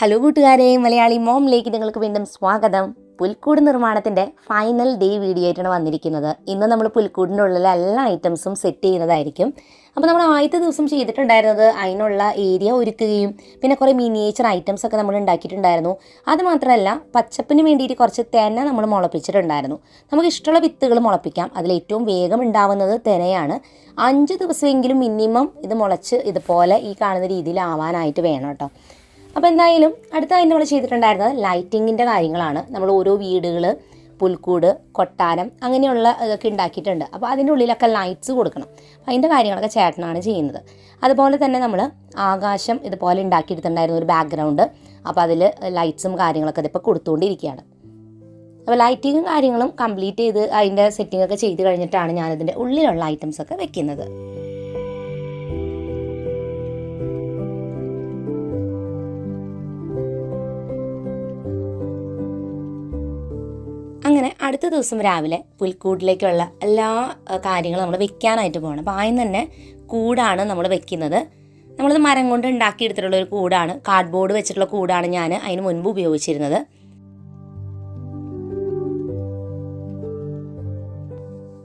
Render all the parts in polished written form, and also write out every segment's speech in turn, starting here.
Hello കൂട്ടുകാരെ, മലയാളി മോമിലേക്ക് നിങ്ങൾക്ക് വീണ്ടും സ്വാഗതം. പുൽക്കൂട് നിർമ്മാണത്തിൻ്റെ ഫൈനൽ ഡേ വീഡിയോ ആയിട്ടാണ് വന്നിരിക്കുന്നത്. ഇന്ന് നമ്മൾ പുൽക്കൂടിൻ്റെ ഉള്ളിലെ എല്ലാ ഐറ്റംസും സെറ്റ് ചെയ്യുന്നതായിരിക്കും. അപ്പോൾ നമ്മൾ ആദ്യത്തെ ദിവസം ചെയ്തിട്ടുണ്ടായിരുന്നത് അതിനുള്ള ഏരിയ ഒരുക്കുകയും പിന്നെ കുറേ മിനിയേച്ചർ ഐറ്റംസ് ഒക്കെ നമ്മൾ ഉണ്ടാക്കിയിട്ടുണ്ടായിരുന്നു. അതുമാത്രമല്ല പച്ചപ്പിന് വേണ്ടിയിട്ട് കുറച്ച് തെന നമ്മൾ മുളപ്പിച്ചിട്ടുണ്ടായിരുന്നു. നമുക്ക് ഇഷ്ടമുള്ള വിത്തുകൾ മുളപ്പിക്കാം. അതിലേറ്റവും വേഗം ഉണ്ടാവുന്നത് തെനയാണ്. 5 ദിവസമെങ്കിലും മിനിമം ഇത് മുളച്ച് ഇതുപോലെ ഈ കാണുന്ന രീതിയിലാവാനായിട്ട് വേണം കേട്ടോ. അപ്പോൾ എന്തായാലും അടുത്തായി നമ്മൾ ചെയ്തിട്ടുണ്ടായിരുന്നത് ലൈറ്റിങ്ങിൻ്റെ കാര്യങ്ങളാണ്. നമ്മൾ ഓരോ വീടുകൾ, പുൽക്കൂട്, കൊട്ടാരം അങ്ങനെയുള്ള ഇതൊക്കെ ഉണ്ടാക്കിയിട്ടുണ്ട്. അപ്പോൾ അതിൻ്റെ ഉള്ളിലൊക്കെ ലൈറ്റ്സ് കൊടുക്കണം. അപ്പോൾ അതിൻ്റെ കാര്യങ്ങളൊക്കെ ചേട്ടനാണ് ചെയ്യുന്നത്. അതുപോലെ തന്നെ നമ്മൾ ആകാശം ഇതുപോലെ ഉണ്ടാക്കിയെടുത്തിട്ടുണ്ടായിരുന്നു ഒരു ബാക്ക്ഗ്രൗണ്ട്. അപ്പോൾ അതിൽ ലൈറ്റ്സും കാര്യങ്ങളൊക്കെ ഇതിപ്പോൾ കൊടുത്തുകൊണ്ടിരിക്കുകയാണ്. അപ്പോൾ ലൈറ്റിങ്ങും കാര്യങ്ങളും കംപ്ലീറ്റ് ചെയ്ത് അതിൻ്റെ സെറ്റിങ്ങൊക്കെ ചെയ്ത് കഴിഞ്ഞിട്ടാണ് ഞാനിതിൻ്റെ ഉള്ളിലുള്ള ഐറ്റംസൊക്കെ വെക്കുന്നത്. അങ്ങനെ അടുത്ത ദിവസം രാവിലെ പുൽക്കൂടിലേക്കുള്ള എല്ലാ കാര്യങ്ങളും നമ്മൾ വെക്കാനായിട്ട് പോകണം. അപ്പോൾ ആദ്യം തന്നെ കൂടാണ് നമ്മൾ വെക്കുന്നത്. നമ്മളത് മരം കൊണ്ട് ഉണ്ടാക്കിയെടുത്തിട്ടുള്ള ഒരു കൂടാണ്, കാർഡ്ബോർഡ് വെച്ചിട്ടുള്ള കൂടാണ് ഞാൻ അതിന് മുൻപ് ഉപയോഗിച്ചിരുന്നത്.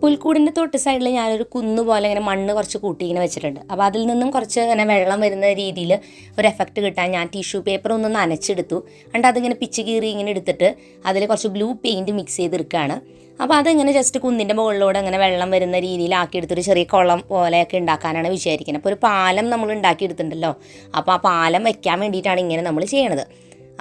പുൽക്കൂടിൻ്റെ തൊട്ട് സൈഡിൽ ഞാനൊരു കുന്ന് പോലെ ഇങ്ങനെ മണ്ണ് കുറച്ച് കൂട്ടി ഇങ്ങനെ വെച്ചിട്ടുണ്ട്. അപ്പോൾ അതിൽ നിന്നും കുറച്ച് ഇങ്ങനെ വെള്ളം വരുന്ന രീതിയിൽ ഒരു എഫക്റ്റ് കിട്ടാൻ ഞാൻ ടിഷ്യൂ പേപ്പർ ഒന്ന് നനച്ചെടുത്തു. എന്നിട്ട് അതിങ്ങനെ പിച്ച് കീറി ഇങ്ങനെ എടുത്തിട്ട് അതിൽ കുറച്ച് ബ്ലൂ പെയിൻറ്റ് മിക്സ് ചെയ്തെടുക്കുകയാണ്. അപ്പോൾ അതിങ്ങനെ ജസ്റ്റ് കുന്നിൻ്റെ മുകളിലൂടെ അങ്ങനെ വെള്ളം വരുന്ന രീതിയിലാക്കിയെടുത്തൊരു ചെറിയ കുളം പോലെയൊക്കെ ഉണ്ടാക്കാനാണ് വിചാരിക്കുന്നത്. അപ്പോൾ ഒരു പാലം നമ്മൾ ഉണ്ടാക്കിയെടുത്തിട്ടുണ്ടല്ലോ, അപ്പോൾ ആ പാലം വയ്ക്കാൻ വേണ്ടിയിട്ടാണ് ഇങ്ങനെ നമ്മൾ ചെയ്യണത്.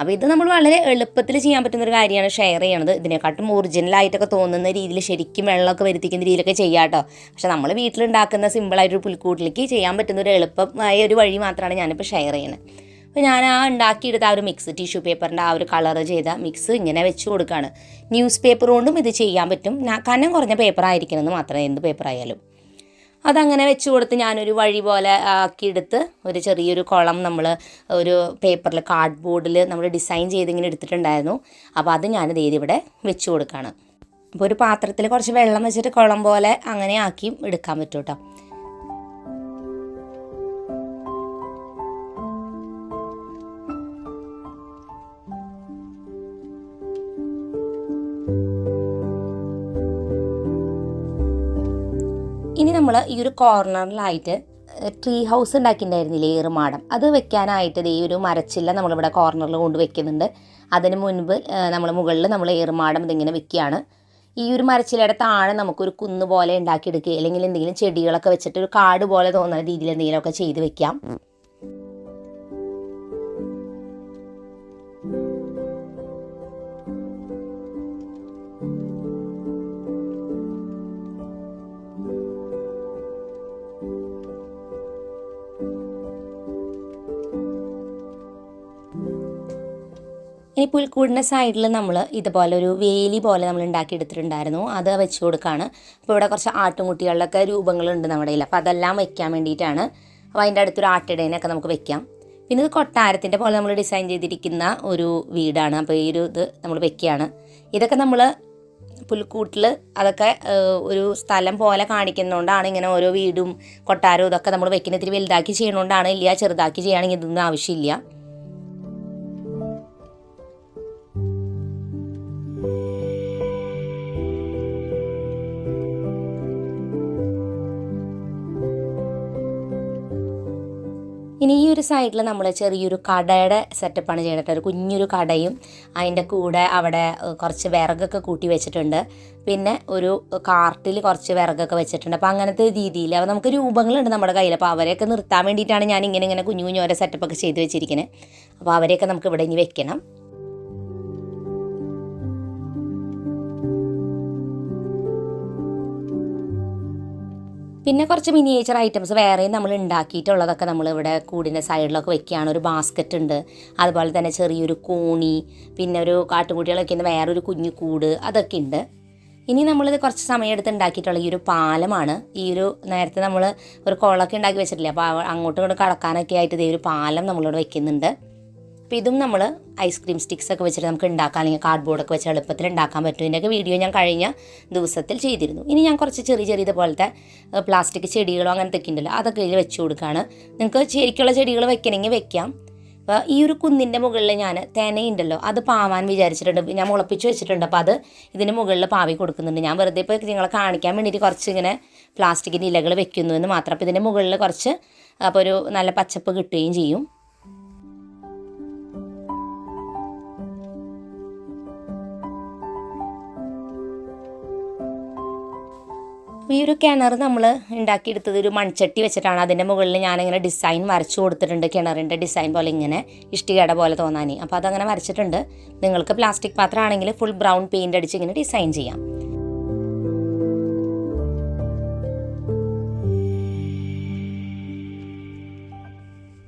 അപ്പോൾ ഇത് നമ്മൾ വളരെ എളുപ്പത്തിൽ ചെയ്യാൻ പറ്റുന്നൊരു കാര്യമാണ് ഷെയർ ചെയ്യണത്. ഇതിനെക്കാട്ടും ഒറിജിനലായിട്ടൊക്കെ തോന്നുന്ന രീതിയിൽ ശരിക്കും വെള്ളമൊക്കെ വരുത്തിക്കുന്ന രീതിയിലൊക്കെ ചെയ്യാം കേട്ടോ. പക്ഷെ നമ്മൾ വീട്ടിലുണ്ടാക്കുന്ന സിമ്പിളായിട്ടൊരു പുൽക്കൂട്ടിലേക്ക് ചെയ്യാൻ പറ്റുന്നൊരു എളുപ്പമായ ഒരു വഴി മാത്രമാണ് ഞാനിപ്പോൾ ഷെയർ ചെയ്യുന്നത്. അപ്പോൾ ഞാൻ ആ ഉണ്ടാക്കിയെടുത്ത ആ ഒരു മിക്സ്, ടിഷ്യൂ പേപ്പറിൻ്റെ ആ ഒരു കളർ ചെയ്ത മിക്സ് ഇങ്ങനെ വെച്ച് കൊടുക്കുകയാണ്. ന്യൂസ് പേപ്പർ കൊണ്ടും ഇത് ചെയ്യാൻ പറ്റും. കനം കുറഞ്ഞ പേപ്പർ ആയിരിക്കണമെന്ന് മാത്രമേ, എന്ത് പേപ്പറായാലും. അതങ്ങനെ വെച്ച് കൊടുത്ത് ഞാനൊരു വഴി പോലെ ആക്കിയെടുത്ത് ഒരു ചെറിയൊരു കുളം നമ്മൾ ഒരു പേപ്പറിൽ കാർഡ്ബോർഡിൽ നമ്മൾ ഡിസൈൻ ചെയ്ത് ഇങ്ങനെ എടുത്തിട്ടുണ്ടായിരുന്നു. അപ്പോൾ അത് ഞാനിത് ഇവിടെ വെച്ച് കൊടുക്കുകയാണ്. അപ്പോൾ ഒരു പാത്രത്തിൽ കുറച്ച് വെള്ളം വെച്ചിട്ട് കുളം പോലെ അങ്ങനെ ആക്കി എടുക്കാൻ പറ്റും കേട്ടോ. ഇനി നമ്മൾ ഈ ഒരു കോർണറിലായിട്ട് ട്രീ ഹൗസ് ഉണ്ടാക്കിയിട്ടുണ്ടായിരുന്നില്ലേ, ഏറുമാടം, അത് വെക്കാനായിട്ട് ഈ ഒരു മരച്ചില്ല നമ്മളിവിടെ കോർണറിൽ കൊണ്ട് വെക്കുന്നുണ്ട്. അതിന് മുൻപ് നമ്മൾ മുകളിൽ നമ്മൾ ഏറുമാടം ഇതിങ്ങനെ വെക്കുകയാണ്. ഈ ഒരു മരച്ചിലയുടെ താഴെ നമുക്കൊരു കുന്ന് പോലെ ഉണ്ടാക്കിയെടുക്കുക, അല്ലെങ്കിൽ എന്തെങ്കിലും ചെടികളൊക്കെ വെച്ചിട്ട് ഒരു കാട് പോലെ തോന്നുന്ന രീതിയിൽ എന്തെങ്കിലുമൊക്കെ ചെയ്ത് വെക്കാം. ഇനി പുൽക്കൂടിൻ്റെ സൈഡിൽ നമ്മൾ ഇതുപോലെ ഒരു വേലി പോലെ നമ്മൾ ഉണ്ടാക്കിയെടുത്തിട്ടുണ്ടായിരുന്നു, അത് വെച്ച് കൊടുക്കുകയാണ്. അപ്പോൾ ഇവിടെ കുറച്ച് ആട്ടുംകുട്ടികളിലൊക്കെ രൂപങ്ങളുണ്ട് നമ്മുടെ കയ്യിൽ, അപ്പോൾ അതെല്ലാം വെക്കാൻ വേണ്ടിയിട്ടാണ്. അപ്പോൾ അതിൻ്റെ അടുത്തൊരു ആട്ടിടേനൊക്കെ നമുക്ക് വെക്കാം. പിന്നെ ഇത് കൊട്ടാരത്തിൻ്റെ പോലെ നമ്മൾ ഡിസൈൻ ചെയ്തിരിക്കുന്ന ഒരു വീടാണ്. അപ്പോൾ ഈ ഒരു ഇത് നമ്മൾ വെക്കുകയാണ്. ഇതൊക്കെ നമ്മൾ പുൽക്കൂട്ടിൽ അതൊക്കെ ഒരു സ്ഥലം പോലെ കാണിക്കുന്നതുകൊണ്ടാണ് ഇങ്ങനെ ഓരോ വീടും കൊട്ടാരവും ഇതൊക്കെ നമ്മൾ വെക്കുന്ന ഇത്തിരി വലുതാക്കി ചെയ്യണോണ്ടാണ്. ഇല്ല, ചെറുതാക്കി ചെയ്യുകയാണെങ്കിൽ ഇതൊന്നും ആവശ്യമില്ല. ഇനി ഈ ഒരു സൈഡിൽ നമ്മൾ ചെറിയൊരു കടയുടെ സെറ്റപ്പാണ് ചെയ്തിട്ട്, ഒരു കുഞ്ഞൊരു കടയും അതിൻ്റെ കൂടെ അവിടെ കുറച്ച് വിറകൊക്കെ കൂട്ടി വെച്ചിട്ടുണ്ട്. പിന്നെ ഒരു കാർട്ടിൽ കുറച്ച് വിറകൊക്കെ വെച്ചിട്ടുണ്ട്. അപ്പോൾ അങ്ങനത്തെ രീതിയിൽ അപ്പോൾ നമുക്ക് രൂപങ്ങളുണ്ട് നമ്മുടെ കയ്യിൽ. അപ്പോൾ അവരെയൊക്കെ നിർത്താൻ വേണ്ടിയിട്ടാണ് ഞാൻ ഇങ്ങനെ കുഞ്ഞു കുഞ്ഞു ഓരോ സെറ്റപ്പൊക്കെ ചെയ്ത് വെച്ചിരിക്കുന്നത്. അപ്പോൾ അവരെയൊക്കെ നമുക്ക് ഇവിടെ ഇനി വെക്കണം. പിന്നെ കുറച്ച് മിനിയേച്ചർ ഐറ്റംസ് വേറെയും നമ്മൾ ഉണ്ടാക്കിയിട്ടുള്ളതൊക്കെ നമ്മളിവിടെ കൂടിൻ്റെ സൈഡിലൊക്കെ വെക്കുകയാണ്. ഒരു ബാസ്ക്കറ്റ് ഉണ്ട്, അതുപോലെ തന്നെ ചെറിയൊരു കോണി, പിന്നെ ഒരു കാട്ടുകുട്ടികളൊക്കെ ഉണ്ട്, വേറൊരു കുഞ്ഞു കൂട്, അതൊക്കെ ഉണ്ട്. ഇനി നമ്മളിത് കുറച്ച് സമയം എടുത്ത് ഉണ്ടാക്കിയിട്ടുള്ള ഈ ഒരു പാലമാണ്. ഈ ഒരു നേരത്തെ നമ്മൾ ഒരു കുളമൊക്കെ ഉണ്ടാക്കി വെച്ചിട്ടില്ലേ, അപ്പോൾ അങ്ങോട്ടും ഇങ്ങോട്ടും കടക്കാനൊക്കെ ആയിട്ട് ഇതേ ഒരു പാലം നമ്മളിവിടെ വെക്കുന്നുണ്ട്. അപ്പോൾ ഇതും നമ്മൾ ഐസ്ക്രീം സ്റ്റിക്സൊക്കെ വെച്ചിട്ട് നമുക്ക് ഉണ്ടാക്കാം, അല്ലെങ്കിൽ കാർഡ്ബോർഡൊക്കെ വെച്ച് എളുപ്പത്തിൽ ഉണ്ടാക്കാൻ പറ്റും. ഇതിൻ്റെയൊക്കെ വീഡിയോ ഞാൻ കഴിഞ്ഞ ദിവസത്തിൽ ചെയ്തിരുന്നു. ഇനി ഞാൻ കുറച്ച് ചെറിയ ഇതുപോലത്തെ പ്ലാസ്റ്റിക് ചെടികളോ അങ്ങനത്തെ ഒക്കെ ഉണ്ടല്ലോ, അതൊക്കെ ഇതിൽ വെച്ച് കൊടുക്കുകയാണ്. നിങ്ങൾക്ക് ശരിക്കുള്ള ചെടികൾ വെക്കണമെങ്കിൽ വെക്കാം. അപ്പോൾ ഈ ഒരു കുന്നിൻ്റെ മുകളിൽ ഞാൻ തേനയുണ്ടല്ലോ അത് പാവാൻ വിചാരിച്ചിട്ടുണ്ട്. ഞാൻ മുളപ്പിച്ച് വെച്ചിട്ടുണ്ട്. അപ്പോൾ അത് ഇതിന് മുകളിൽ പാവി കൊടുക്കുന്നുണ്ട്. ഞാൻ വെറുതെ ഇപ്പോൾ നിങ്ങളെ കാണിക്കാൻ വേണ്ടിയിട്ട് കുറച്ച് ഇങ്ങനെ പ്ലാസ്റ്റിക്കിൻ്റെ ഇലകൾ വെക്കുന്നു എന്ന് മാത്രം. അപ്പോൾ ഇതിൻ്റെ മുകളിൽ കുറച്ച് അപ്പോൾ ഒരു നല്ല പച്ചപ്പ് കിട്ടുകയും ചെയ്യും. ഈ ഒരു കിണർ നമ്മൾ ഉണ്ടാക്കിയെടുത്തത് ഒരു മൺചട്ടി വെച്ചിട്ടാണ്. അതിൻ്റെ മുകളിൽ ഞാനിങ്ങനെ ഡിസൈൻ വരച്ചു കൊടുത്തിട്ടുണ്ട്, കിണറിൻ്റെ ഡിസൈൻ പോലെ ഇങ്ങനെ ഇഷ്ടികയുടെ പോലെ തോന്നാൻ. അപ്പോൾ അതങ്ങനെ വരച്ചിട്ടുണ്ട്. നിങ്ങൾക്ക് പ്ലാസ്റ്റിക് പാത്രമാണെങ്കിൽ ഫുൾ ബ്രൗൺ പെയിൻ്റ് അടിച്ച് ഇങ്ങനെ ഡിസൈൻ ചെയ്യാം.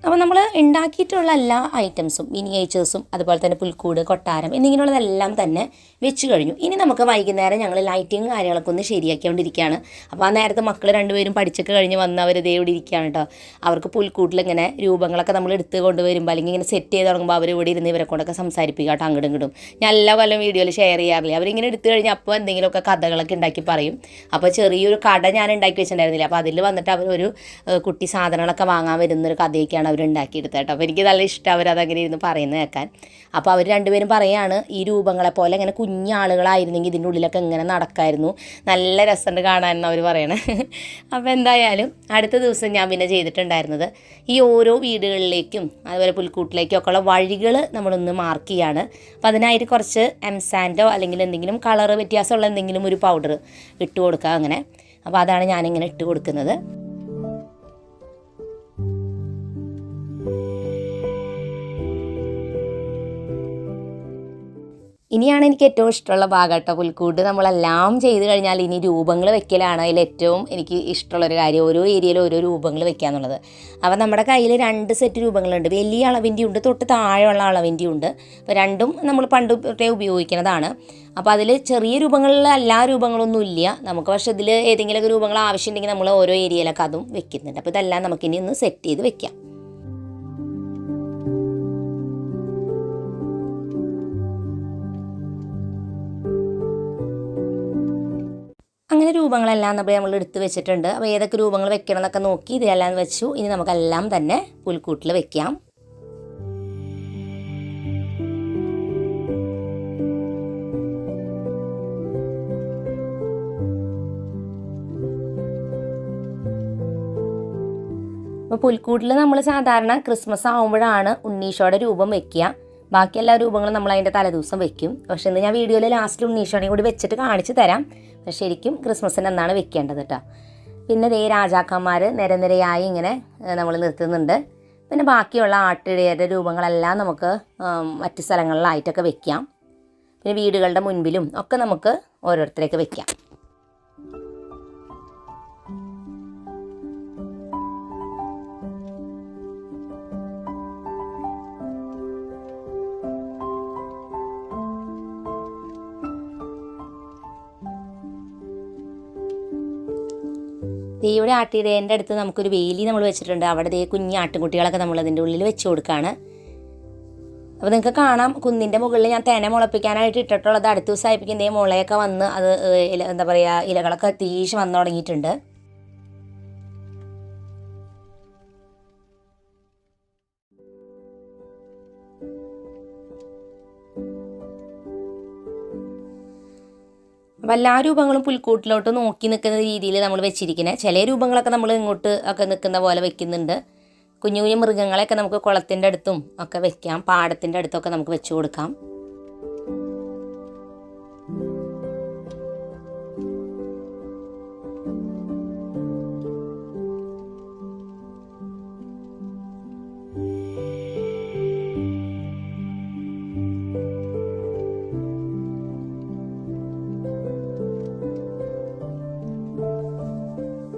അപ്പോൾ നമ്മൾ ഉണ്ടാക്കിയിട്ടുള്ള എല്ലാ ഐറ്റംസും മിനിയേച്ചേഴ്സും അതുപോലെ തന്നെ പുൽക്കൂട്, കൊട്ടാരം എന്നിങ്ങനെയുള്ളതെല്ലാം തന്നെ വെച്ച് കഴിഞ്ഞു. ഇനി നമുക്ക് വൈകുന്നേരം ഞങ്ങൾ ലൈറ്റിങ് കാര്യങ്ങളൊക്കെ ഒന്ന് ശരിയാക്കിക്കൊണ്ടിരിക്കുകയാണ്. അപ്പോൾ ആ നേരത്തെ മക്കൾ രണ്ടുപേരും പഠിച്ചൊക്കെ കഴിഞ്ഞ് വന്ന് അവർ ദേ ഇവിടെ ഇരിക്കുകയാണ് കേട്ടോ. അവർക്ക് പുൽക്കൂട്ടിൽ ഇങ്ങനെ രൂപങ്ങളൊക്കെ നമ്മൾ എടുത്ത് കൊണ്ടുവരുമ്പോൾ അല്ലെങ്കിൽ ഇങ്ങനെ സെറ്റ് ചെയ്ത് തുടങ്ങുമ്പോൾ അവർ ഇവിടെ ഇരുന്ന് ഇവരെ കൊണ്ടൊക്കെ സംസാരിപ്പിക്കുക കേട്ടോ, അങ്ങോട്ടും ഇങ്ങോട്ടും. ഞാൻ എല്ലാ കൊല്ലം വീഡിയോയിൽ ഷെയർ ചെയ്യാറില്ല. അവരിങ്ങനെ എടുത്തു കഴിഞ്ഞാൽ അപ്പോൾ എന്തെങ്കിലുമൊക്കെ കഥകളൊക്കെ ഉണ്ടാക്കി പറയും. അപ്പോൾ ചെറിയൊരു കട ഞാൻ ഉണ്ടാക്കി വെച്ചിട്ടുണ്ടായിരുന്നില്ല. അപ്പോൾ അതിൽ വന്നിട്ട് അവരൊരു കുട്ടി സാധനങ്ങളൊക്കെ വാങ്ങാൻ വരുന്നൊരു കഥയൊക്കെയാണ് അവർ ഉണ്ടാക്കിയെടുത്തത് കേട്ടോ. അപ്പോൾ എനിക്ക് നല്ല ഇഷ്ടം അവരതങ്ങനെ ഇരുന്ന് പറയുന്നത് കേൾക്കാൻ. അപ്പോൾ അവർ രണ്ടുപേരും പറയുകയാണ് ഈ രൂപങ്ങളെ പോലെ ഇങ്ങനെ കുഞ്ഞാളുകളായിരുന്നെങ്കിൽ ഇതിൻ്റെ ഉള്ളിലൊക്കെ ഇങ്ങനെ നടക്കായിരുന്നു, നല്ല രസമുണ്ട് കാണാനെന്ന് അവർ പറയണേ. അപ്പോൾ എന്തായാലും അടുത്ത ദിവസം ഞാൻ പിന്നെ ചെയ്തിട്ടുണ്ടായിരുന്നത് ഈ ഓരോ വീടുകളിലേക്കും അതുപോലെ പുൽക്കൂട്ടിലേക്കും ഒക്കെ ഉള്ള വഴികൾ നമ്മളൊന്ന് മാർക്ക് ചെയ്യാണ്. അപ്പോൾ അതിനായിട്ട് കുറച്ച് എംസാൻഡോ അല്ലെങ്കിൽ എന്തെങ്കിലും കളറ് വ്യത്യാസമുള്ള എന്തെങ്കിലും ഒരു പൗഡർ ഇട്ട് കൊടുക്കുക അങ്ങനെ. അപ്പോൾ അതാണ് ഞാനിങ്ങനെ ഇട്ട് കൊടുക്കുന്നത്. ഇനിയാണ് എനിക്ക് ഏറ്റവും ഇഷ്ടമുള്ള ഭാഗം കേട്ടോ, പുൽക്കൂട് നമ്മളെല്ലാം ചെയ്ത് കഴിഞ്ഞാൽ ഇനി രൂപങ്ങൾ വെക്കലാണ് അതിൽ ഏറ്റവും എനിക്ക് ഇഷ്ടമുള്ളൊരു കാര്യം. ഓരോ ഏരിയയിൽ ഓരോ രൂപങ്ങൾ വെക്കുക എന്നുള്ളത്. അപ്പോൾ നമ്മുടെ കയ്യിൽ 2 സെറ്റ് രൂപങ്ങളുണ്ട്. വലിയ അളവിൻ്റെ ഉണ്ട്, തൊട്ട് താഴെയുള്ള അളവിൻ്റെ ഉണ്ട്. അപ്പോൾ രണ്ടും നമ്മൾ പണ്ട് തൊട്ടേ ഉപയോഗിക്കുന്നതാണ്. അപ്പോൾ അതിൽ ചെറിയ രൂപങ്ങളിൽ എല്ലാ രൂപങ്ങളൊന്നും ഇല്ല നമുക്ക്. പക്ഷേ ഇതിൽ ഏതെങ്കിലുമൊക്കെ രൂപങ്ങൾ ആവശ്യമുണ്ടെങ്കിൽ നമ്മൾ ഓരോ ഏരിയയിലൊക്കെ അതും വെക്കുന്നുണ്ട്. അപ്പോൾ ഇതെല്ലാം നമുക്കിനി ഒന്ന് സെറ്റ് ചെയ്ത് വെക്കാം. അങ്ങനെ രൂപങ്ങളെല്ലാം നമ്മൾ എടുത്ത് വെച്ചിട്ടുണ്ട്. അപ്പോൾ ഏതൊക്കെ രൂപങ്ങൾ വെക്കണം എന്നൊക്കെ നോക്കി ഇതെല്ലാം വെച്ചു. ഇനി നമുക്കെല്ലാം തന്നെ പുൽക്കൂട്ടിൽ വെക്കാം. അപ്പോൾ പുൽക്കൂട്ടിൽ നമ്മൾ സാധാരണ ക്രിസ്മസ് ആകുമ്പോഴാണ് ഉണ്ണീശോയുടെ രൂപം വെക്കുക. ബാക്കി എല്ലാ രൂപങ്ങളും നമ്മൾ അതിൻ്റെ തലേദിവസം വെക്കും. പക്ഷേ ഇന്ന് ഞാൻ വീഡിയോയിൽ ലാസ്റ്റിൽ ഉണ്ണീശോനെയും കൂടി വെച്ചിട്ട് കാണിച്ച് തരാം. പക്ഷേ ശരിക്കും ക്രിസ്മസിന് എന്നാണ് വെക്കേണ്ടത് കേട്ടോ. പിന്നെ ദേ രാജാക്കന്മാർ നിരനിരയായി ഇങ്ങനെ നമ്മൾ നിർത്തുന്നുണ്ട്. പിന്നെ ബാക്കിയുള്ള ആട്ടിടയരുടെ രൂപങ്ങളെല്ലാം നമുക്ക് മറ്റ് സ്ഥലങ്ങളിലായിട്ടൊക്കെ വെക്കാം. പിന്നെ വീടുകളുടെ മുൻപിലും ഒക്കെ നമുക്ക് ഓരോരുത്തരേക്ക് വെക്കാം. ഇവിടെ ആട്ടിടേൻ്റെ അടുത്ത് നമുക്കൊരു വേലി നമ്മൾ വെച്ചിട്ടുണ്ട്. അവിടെ ദേ കുഞ്ഞ് ആട്ടുംകുട്ടികളൊക്കെ നമ്മൾ അതിൻ്റെ ഉള്ളിൽ വെച്ച് കൊടുക്കുകയാണ്. അപ്പോൾ നിങ്ങൾക്ക് കാണാം കുന്നിൻ്റെ മുകളിൽ ഞാൻ തേന മുളപ്പിക്കാനായിട്ട് ഇട്ടിട്ടുള്ളത്. അടുത്ത ദിവസമായിപ്പിക്കും ദേ മുളയൊക്കെ വന്ന് അത് എന്താ പറയുക ഇലകളൊക്കെ തീശ് വന്നു തുടങ്ങിയിട്ടുണ്ട്. അപ്പോൾ എല്ലാ രൂപങ്ങളും പുൽക്കൂട്ടിലോട്ട് നോക്കി നിൽക്കുന്ന രീതിയിൽ നമ്മൾ വെച്ചിരിക്കുന്നത്. ചില രൂപങ്ങളൊക്കെ നമ്മൾ ഇങ്ങോട്ട് ഒക്കെ നിൽക്കുന്ന പോലെ വെക്കുന്നുണ്ട്. കുഞ്ഞു കുഞ്ഞു മൃഗങ്ങളെയൊക്കെ നമുക്ക് കുളത്തിൻ്റെ അടുത്തും ഒക്കെ വെക്കാം, പാടത്തിൻ്റെ അടുത്തൊക്കെ നമുക്ക് വെച്ച് കൊടുക്കാം.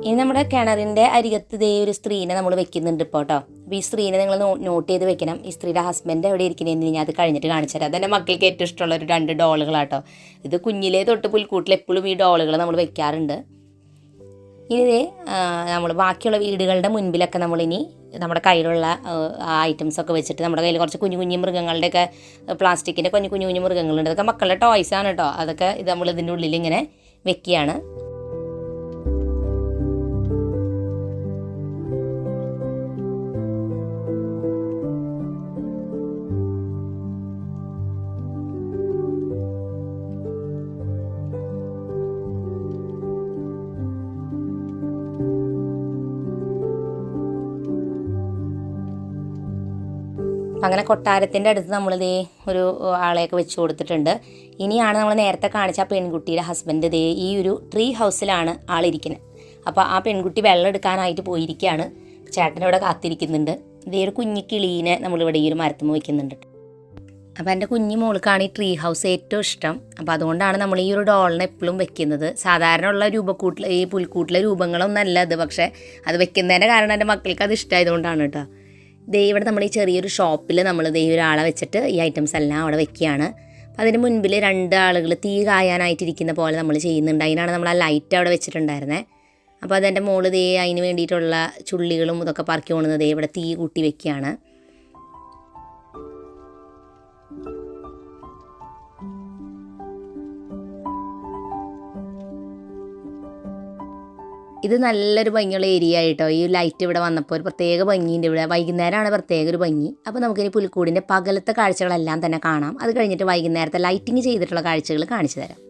ഇനി നമ്മുടെ കിണറിൻ്റെ അരികത്ത് ഇതേ ഒരു സ്ത്രീനെ നമ്മൾ വെക്കുന്നുണ്ട് ഇപ്പോൾ കേട്ടോ. അപ്പോൾ ഈ സ്ത്രീനെ നിങ്ങൾ നോട്ട് ചെയ്ത് വെക്കണം. ഈ സ്ത്രീയുടെ ഹസ്ബൻഡ് എവിടെ ഇരിക്കുന്നതെന്ന് ഞാൻ അത് കഴിഞ്ഞിട്ട് കാണിച്ചു തരാം. അതെൻ്റെ മക്കൾക്ക് ഏറ്റവും ഇഷ്ടമുള്ള ഒരു 2 ഡോളുകളാട്ടോ. ഇത് കുഞ്ഞിലേ തൊട്ട് പുൽക്കൂട്ടിൽ എപ്പോഴും ഈ ഡോളുകൾ നമ്മൾ വെക്കാറുണ്ട്. ഇനി ഇതേ നമ്മൾ ബാക്കിയുള്ള വീടുകളുടെ മുൻപിലൊക്കെ നമ്മളിനി നമ്മുടെ കയ്യിലുള്ള ഐറ്റംസൊക്കെ വെച്ചിട്ട് നമ്മുടെ കയ്യിൽ കുറച്ച് കുഞ്ഞു കുഞ്ഞു മൃഗങ്ങളുടെയൊക്കെ പ്ലാസ്റ്റിക്കിൻ്റെ കുഞ്ഞു കുഞ്ഞു മൃഗങ്ങളുണ്ട്. അതൊക്കെ മക്കളുടെ ടോയ്സാണ് കേട്ടോ. അതൊക്കെ ഇത് നമ്മൾ ഇതിൻ്റെ ഉള്ളിൽ ഇങ്ങനെ വെക്കുകയാണ്. അപ്പം അങ്ങനെ കൊട്ടാരത്തിൻ്റെ അടുത്ത് നമ്മളിതേ ഒരു ആളെയൊക്കെ വെച്ച് കൊടുത്തിട്ടുണ്ട്. ഇനിയാണ് നമ്മൾ നേരത്തെ കാണിച്ച ആ പെൺകുട്ടിയുടെ ഹസ്ബൻഡ് ദേ ഈ ഒരു ട്രീ ഹൗസിലാണ് ആളിരിക്കുന്നത്. അപ്പോൾ ആ പെൺകുട്ടി വെള്ളം എടുക്കാനായിട്ട് പോയിരിക്കുകയാണ്. ചേട്ടനിവിടെ കാത്തിരിക്കുന്നുണ്ട്. ഇതേ ഒരു കുഞ്ഞു കിളീനെ നമ്മളിവിടെ ഈ ഒരു മരത്തുമ്പോൾ വയ്ക്കുന്നുണ്ട്. അപ്പോൾ എൻ്റെ കുഞ്ഞു മോൾക്കാണ് ഈ ട്രീ ഹൗസ് ഏറ്റവും ഇഷ്ടം. അപ്പോൾ അതുകൊണ്ടാണ് നമ്മൾ ഈ ഒരു ഡോളിനെ എപ്പോഴും വെക്കുന്നത്. സാധാരണ ഉള്ള രൂപക്കൂട്ടിൽ ഈ പുൽക്കൂട്ടിലെ രൂപങ്ങളൊന്നും അല്ല അത്, പക്ഷേ അത് വെക്കുന്നതിൻ്റെ കാരണം എൻ്റെ മക്കൾക്ക് അത് ഇഷ്ടമായതുകൊണ്ടാണ് കേട്ടോ. ദേ ഇവിടെ നമ്മൾ ഈ ചെറിയൊരു ഷോപ്പിൽ നമ്മൾ ദേ ഒരാളെ വെച്ചിട്ട് ഈ ഐറ്റംസ് എല്ലാം അവിടെ വെക്കുകയാണ്. അപ്പോൾ അതിന് മുൻപിൽ 2 ആളുകൾ തീ കായാനായിട്ടിരിക്കുന്ന പോലെ നമ്മൾ ചെയ്യുന്നുണ്ട്. അതിനാണ് നമ്മൾ ആ ലൈറ്റ് അവിടെ വെച്ചിട്ടുണ്ടായിരുന്നത്. അപ്പോൾ അതെൻ്റെ മോള് ദേ അതിന് വേണ്ടിയിട്ടുള്ള ചുള്ളികളും ഇതൊക്കെ പറക്കി കൊണ്ടുവന്ന് ദേ ഇവിടെ തീ കൂട്ടി വെക്കുകയാണ്. ഇത് നല്ലൊരു ഭംഗിയുള്ള ഏരിയ ആയിട്ടോ. ഈ ലൈറ്റ് ഇവിടെ വന്നപ്പോൾ ഒരു പ്രത്യേക ഭംഗിയുണ്ട്. ഇവിടെ വൈകുന്നേരമാണ് പ്രത്യേക ഒരു ഭംഗി. അപ്പോൾ നമുക്കിനി പുൽക്കൂടിൻ്റെ പകലത്തെ കാഴ്ചകളെല്ലാം തന്നെ കാണാം. അത് കഴിഞ്ഞിട്ട് വൈകുന്നേരത്തെ ലൈറ്റിങ് ചെയ്തിട്ടുള്ള കാഴ്ചകൾ കാണിച്ചു തരാം.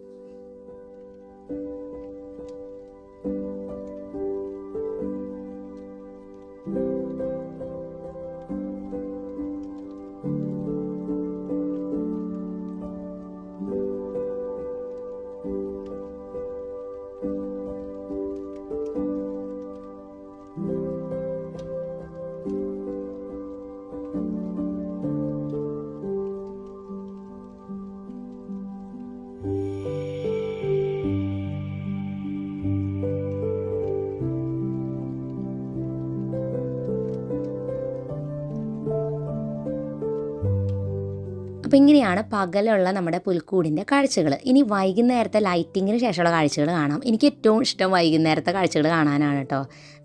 അപ്പോൾ ഇങ്ങനെയാണ് പകലുള്ള നമ്മുടെ പുൽക്കൂടിൻ്റെ കാഴ്ചകൾ. ഇനി വൈകുന്നേരത്തെ ലൈറ്റിങ്ങിന് ശേഷമുള്ള കാഴ്ചകൾ കാണാം. എനിക്ക് ഏറ്റവും ഇഷ്ടം വൈകുന്നേരത്തെ കാഴ്ചകൾ കാണാനാണ് കേട്ടോ.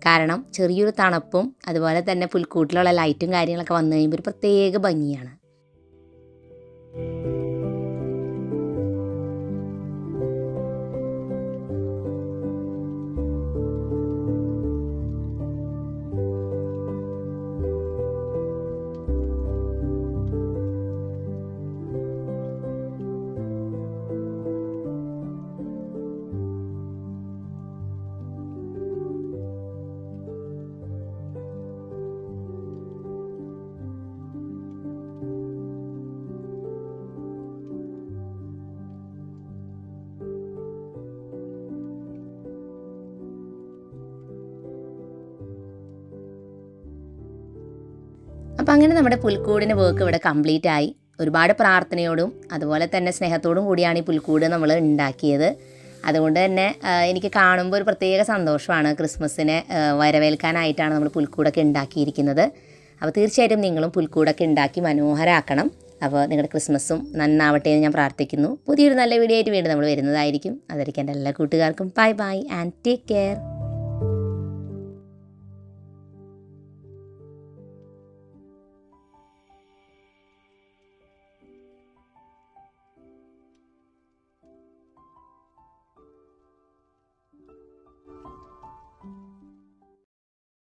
കാരണം ചെറിയൊരു തണുപ്പും അതുപോലെ തന്നെ പുൽക്കൂട്ടിലുള്ള ലൈറ്റും കാര്യങ്ങളൊക്കെ വന്നു കഴിയുമ്പോൾ ഒരു പ്രത്യേക ഭംഗിയാണ്. അപ്പോൾ അങ്ങനെ നമ്മുടെ പുൽക്കൂടിൻ്റെ വർക്ക് ഇവിടെ കംപ്ലീറ്റ് ആയി. ഒരുപാട് പ്രാർത്ഥനയോടും അതുപോലെ തന്നെ സ്നേഹത്തോടും കൂടിയാണ് ഈ പുൽക്കൂട് നമ്മൾ ഉണ്ടാക്കിയത്. അതുകൊണ്ട് തന്നെ എനിക്ക് കാണുമ്പോൾ ഒരു പ്രത്യേക സന്തോഷമാണ്. ക്രിസ്മസിനെ വരവേൽക്കാനായിട്ടാണ് നമ്മൾ പുൽക്കൂടൊക്കെ ഉണ്ടാക്കിയിരിക്കുന്നത്. അപ്പോൾ തീർച്ചയായിട്ടും നിങ്ങളും പുൽക്കൂടൊക്കെ ഉണ്ടാക്കി മനോഹരമാക്കണം. അപ്പോൾ നിങ്ങളുടെ ക്രിസ്മസും നന്നാവട്ടെ എന്ന് ഞാൻ പ്രാർത്ഥിക്കുന്നു. പുതിയൊരു നല്ല വീഡിയോ ആയിട്ട് വീണ്ടും നമ്മൾ വരുന്നതായിരിക്കും. അതായിരിക്കും എൻ്റെ എല്ലാ കൂട്ടുകാർക്കും bye bye and take care.